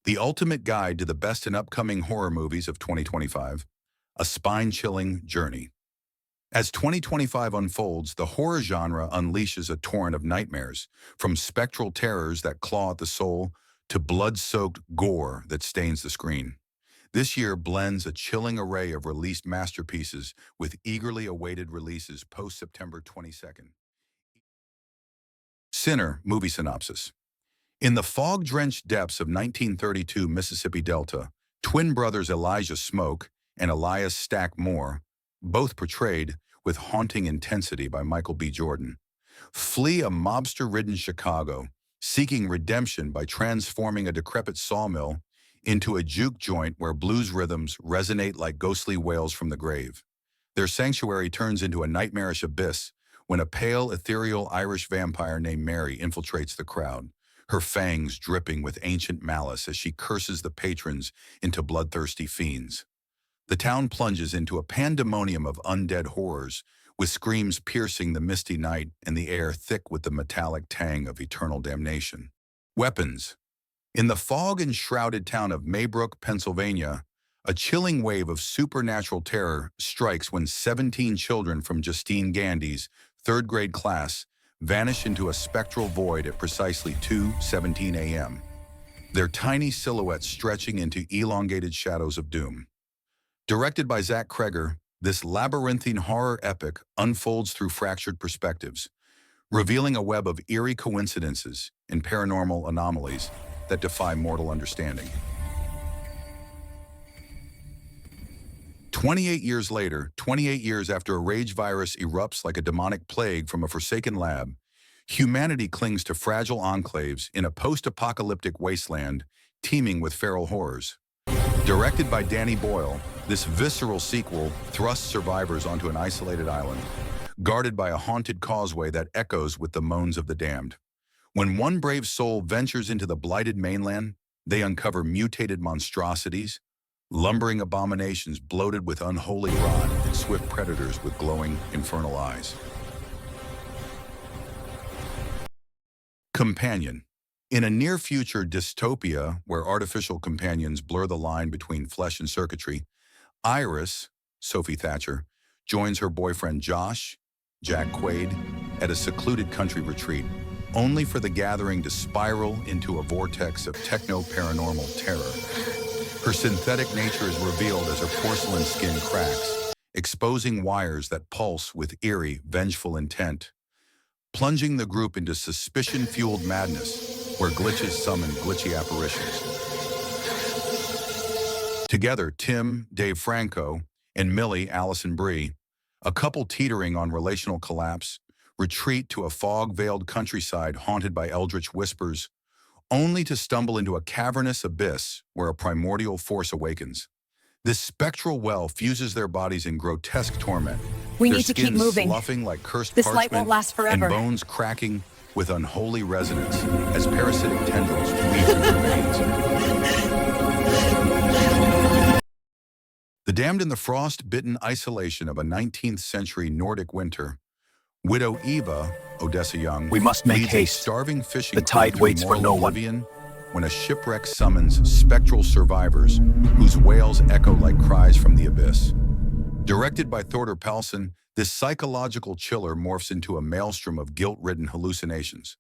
the ultimate guide to the best and upcoming horror movies of 2025, a spine-chilling journey. As 2025 unfolds, the horror genre unleashes a torrent of nightmares, from spectral terrors that claw at the soul to blood-soaked gore that stains the screen. This year blends a chilling array of released masterpieces with eagerly awaited releases post-September 22nd. Sinner movie synopsis. In the fog-drenched depths of 1932 Mississippi Delta, twin brothers Elijah Smoke and Elias Stack Moore, both portrayed with haunting intensity by Michael B. Jordan, flee a mobster-ridden Chicago, seeking redemption by transforming a decrepit sawmill into a juke joint where blues rhythms resonate like ghostly wails from the grave. Their sanctuary turns into a nightmarish abyss when a pale, ethereal Irish vampire named Mary infiltrates the crowd, her fangs dripping with ancient malice as she curses the patrons into bloodthirsty fiends. The town plunges into a pandemonium of undead horrors, with screams piercing the misty night and the air thick with the metallic tang of eternal damnation. Weapons. In the fog-enshrouded town of Maybrook, Pennsylvania, a chilling wave of supernatural terror strikes when 17 children from Justine Gandy's third-grade class vanish into a spectral void at precisely 2:17 a.m., their tiny silhouettes stretching into elongated shadows of doom. Directed by Zach Kreger, this labyrinthine horror epic unfolds through fractured perspectives, revealing a web of eerie coincidences and paranormal anomalies that defy mortal understanding. 28 years later, 28 years after a rage virus erupts like a demonic plague from a forsaken lab, humanity clings to fragile enclaves in a post-apocalyptic wasteland teeming with feral horrors. Directed by Danny Boyle, this visceral sequel thrusts survivors onto an isolated island, guarded by a haunted causeway that echoes with the moans of the damned. When one brave soul ventures into the blighted mainland, they uncover mutated monstrosities, lumbering abominations bloated with unholy rot, and swift predators with glowing, infernal eyes. Companion. In a near-future dystopia where artificial companions blur the line between flesh and circuitry, Iris, Sophie Thatcher, joins her boyfriend Josh, Jack Quaid, at a secluded country retreat, only for the gathering to spiral into a vortex of techno-paranormal terror. Her synthetic nature is revealed as her porcelain skin cracks, exposing wires that pulse with eerie, vengeful intent, plunging the group into suspicion-fueled madness, where glitches summon glitchy apparitions. Together, Tim, Dave Franco, and Millie, Allison Brie, a couple teetering on relational collapse, retreat to a fog-veiled countryside haunted by eldritch whispers, only to stumble into a cavernous abyss where a primordial force awakens. This spectral well fuses their bodies in grotesque torment, We their need to keep skins moving. sloughing like cursed This light parchment won't last and forever. bones cracking with unholy resonance as parasitic tendrils weave through their veins. The damned in the frost-bitten isolation of a 19th century Nordic winter, widow Eva, Odessa Young, We must make leads a haste. starving fishing The tide crew through waits for moral no one. oblivion when a shipwreck summons spectral survivors whose wails echo like cries from the abyss. Directed by Thorder Palsson, this psychological chiller morphs into a maelstrom of guilt-ridden hallucinations,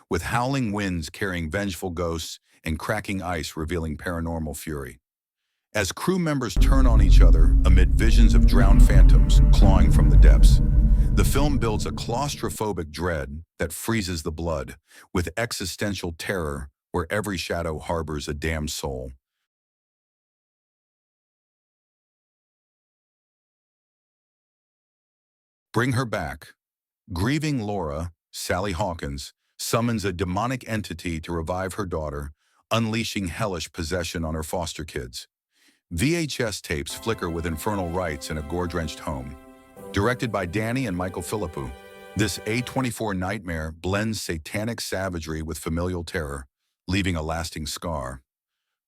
with howling winds carrying vengeful ghosts and cracking ice revealing paranormal fury. As crew members turn on each other amid visions of drowned phantoms clawing from the depths, the film builds a claustrophobic dread that freezes the blood, with existential terror where every shadow harbors a damned soul. Bring Her Back. Grieving Laura, Sally Hawkins, summons a demonic entity to revive her daughter, unleashing hellish possession on her foster kids. VHS tapes flicker with infernal rites in a gore-drenched home. Directed by Danny and Michael Philippou, this A24 nightmare blends satanic savagery with familial terror, leaving a lasting scar.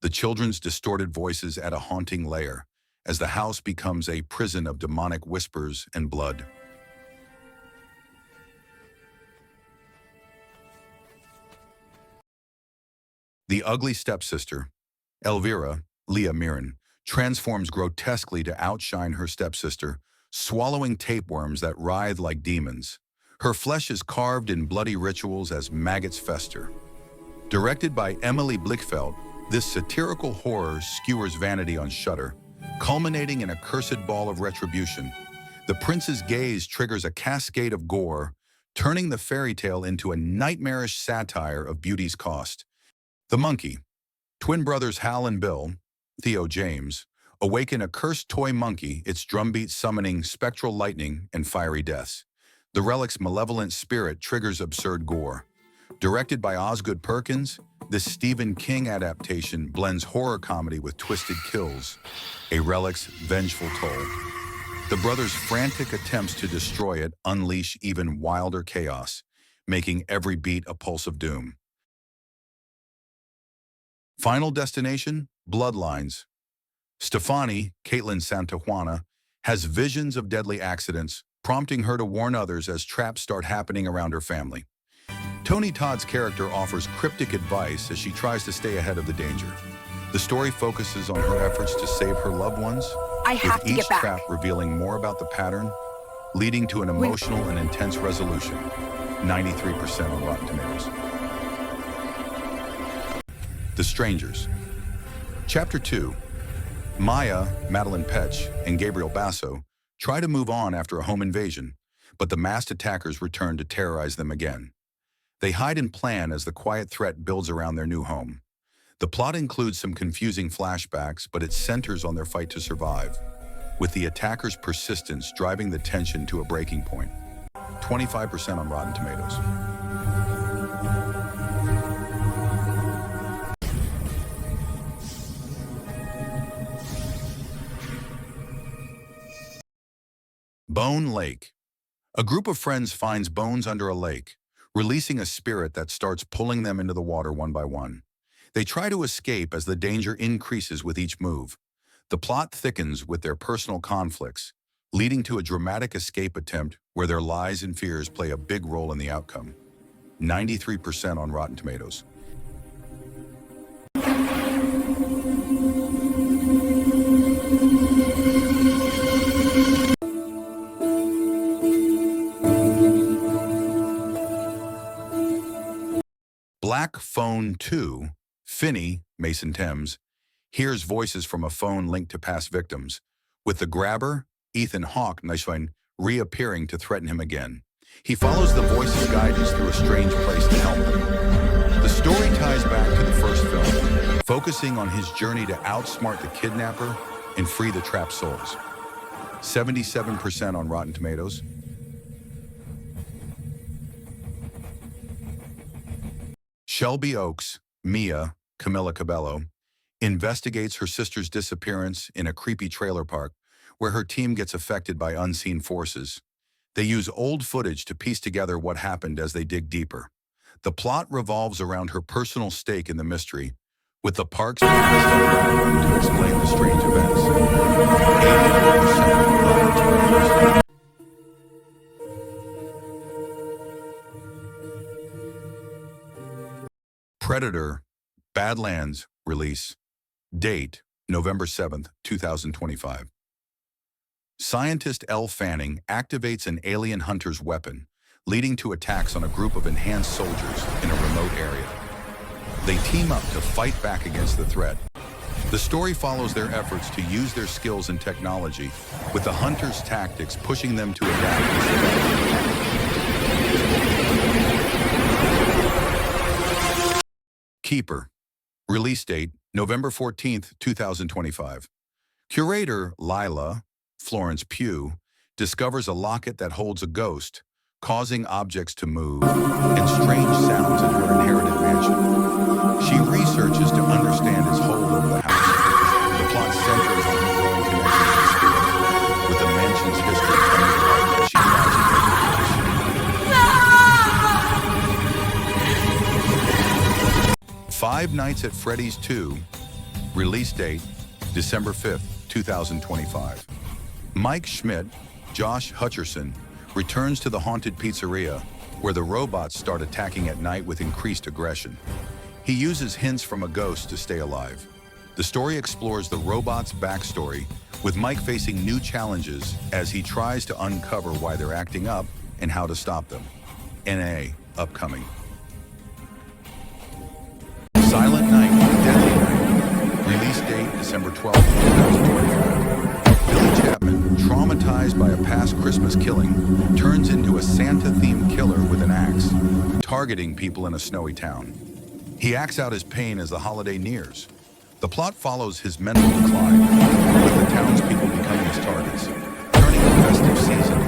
The children's distorted voices add a haunting layer, as the house becomes a prison of demonic whispers and blood. The Ugly Stepsister. Elvira, Leah Mirren, transforms grotesquely to outshine her stepsister, swallowing tapeworms that writhe like demons. Her flesh is carved in bloody rituals as maggots fester. Directed by Emily Blichfeld, this satirical horror skewers vanity on Shudder, culminating in a cursed ball of retribution. The prince's gaze triggers a cascade of gore, turning the fairy tale into a nightmarish satire of beauty's cost. The Monkey. Twin brothers Hal and Bill, Theo James, awaken a cursed toy monkey, its drumbeat summoning spectral lightning and fiery deaths. The relic's malevolent spirit triggers absurd gore. Directed by Osgood Perkins, this Stephen King adaptation blends horror comedy with twisted kills, a relic's vengeful toll. The brothers' frantic attempts to destroy it unleash even wilder chaos, making every beat a pulse of doom. Final destination, Bloodlines. Stefani, Caitlin Santajuana, has visions of deadly accidents, prompting her to warn others as traps start happening around her family. Tony Todd's character offers cryptic advice as she tries to stay ahead of the danger. The story focuses on her efforts to save her loved ones, with each trap revealing more about the pattern, leading to an emotional and intense resolution. 93% on Rotten Tomatoes. The Strangers. Chapter 2. Maya, Madeline Petch, and Gabriel Basso try to move on after a home invasion, but the masked attackers return to terrorize them again. They hide and plan as the quiet threat builds around their new home. The plot includes some confusing flashbacks, but it centers on their fight to survive, with the attackers' persistence driving the tension to a breaking point. 25% on Rotten Tomatoes. Bone Lake. A group of friends finds bones under a lake, releasing a spirit that starts pulling them into the water one by one. They try to escape as the danger increases with each move. The plot thickens with their personal conflicts, leading to a dramatic escape attempt where their lies and fears play a big role in the outcome. 93% on Rotten Tomatoes. Black Phone 2, Finney, Mason Thames, hears voices from a phone linked to past victims, with the grabber, Ethan Hawke, reappearing to threaten him again. He follows the voice's guidance through a strange place to help them. The story ties back to the first film, focusing on his journey to outsmart the kidnapper and free the trapped souls. 77% on Rotten Tomatoes. Shelby Oaks, Mia, Camilla Cabello, investigates her sister's disappearance in a creepy trailer park where her team gets affected by unseen forces. They use old footage to piece together what happened as they dig deeper. The plot revolves around her personal stake in the mystery, with the park's cast on background to explain the strange events. 84% on Rotten Tomatoes. Predator, Badlands release. Date, November 7th, 2025. Scientist Elle Fanning activates an alien hunter's weapon, leading to attacks on a group of enhanced soldiers in a remote area. They team up to fight back against the threat. The story follows their efforts to use their skills and technology, with the hunters' tactics pushing them to adapt. Keeper. Release date, November 14th, 2025. Curator Lila, Florence Pugh, discovers a locket that holds a ghost, causing objects to move and strange sounds in her inherited mansion. She researches to understand its hold over the house. The plot centers on her growing connection to the spirit, with the mansion's history coming to light as she tries to take it. 5 Nights at Freddy's 2, release date, December 5th, 2025. Mike Schmidt, Josh Hutcherson, returns to the haunted pizzeria, where the robots start attacking at night with increased aggression. He uses hints from a ghost to stay alive. The story explores the robot's backstory, with Mike facing new challenges as he tries to uncover why they're acting up and how to stop them. NA, upcoming. Silent Night, Deadly Night. Release date December 12, 2025. Billy Chapman, traumatized by a past Christmas killing, turns into a Santa-themed killer with an axe, targeting people in a snowy town. He acts out his pain as the holiday nears. The plot follows his mental decline, with the townspeople becoming his targets, turning the festive season